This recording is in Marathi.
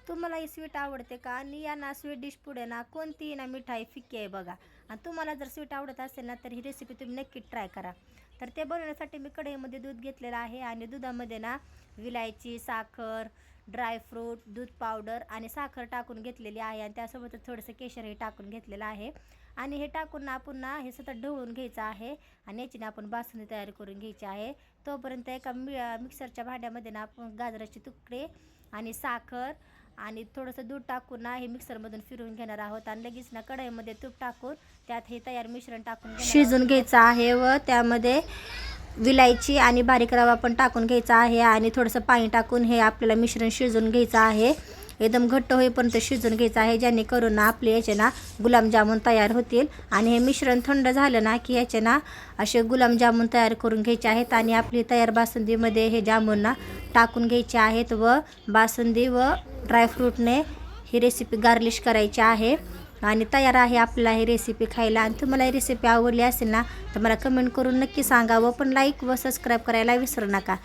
तुम्हाला ही स्वीट आवडते का? आणि या ना स्वीट डिश पुढे ना कोणतीही ना मिठाई फिक्की आहे बघा. आणि तुम्हाला जर स्वीट आवडत असेल ना तर ही रेसिपी तुम्ही नक्की ट्राय करा. तर ते बनवण्यासाठी मी कढईमध्ये दूध घेतलेलं आहे आणि दुधामध्ये ना विलायची, साखर, ड्रायफ्रूट, दूध पावडर आणि साखर टाकून घेतलेली आहे आणि त्यासोबतच थोडंसं केशरही टाकून घेतलेलं आहे. आणि हे टाकून ना आपण ना हे सतत ढवळून घ्यायचं आहे आणि याची ना आपण बासुंदी तयार करून घ्यायची आहे. तोपर्यंत एका मिक्सरच्या भांड्यामध्ये ना आपण गाजराचे तुकडे आणि साखर आणि थोडंसं दूध टाकून ना हे मिक्सरमधून फिरवून घेणार आहोत आणि लगेच ना कढईमध्ये तूप टाकून त्यात हे तयार मिश्रण टाकून शिजून घ्यायचं आहे व त्यामध्ये विलायची आणि बारीक रवा पण टाकून घ्यायचा आहे आणि थोडंसं पाणी टाकून हे आपल्याला मिश्रण शिजून घ्यायचं आहे. एकदम घट्ट होईपर्यंत शिजून घ्यायचं आहे, जेणेकरून ना आपले याचे ना गुलाबजामुन तयार होतील. आणि हे मिश्रण थंड झालं ना की याचे ना असे गुलाबजामुन तयार करून घ्यायचे आहेत आणि आपली तयार बासुंदीमध्ये हे जामून ना टाकून घ्यायचे आहेत व बासुंदी व ड्रायफ्रूटने ही रेसिपी गार्निश करायची आहे. आणि तयार आहे आपल्याला ही रेसिपी खायला. आणि तुम्हाला ही रेसिपी आवडली असेल ना तर मला कमेंट करून नक्की सांगा व पण लाईक व सबस्क्राईब करायला विसरू नका.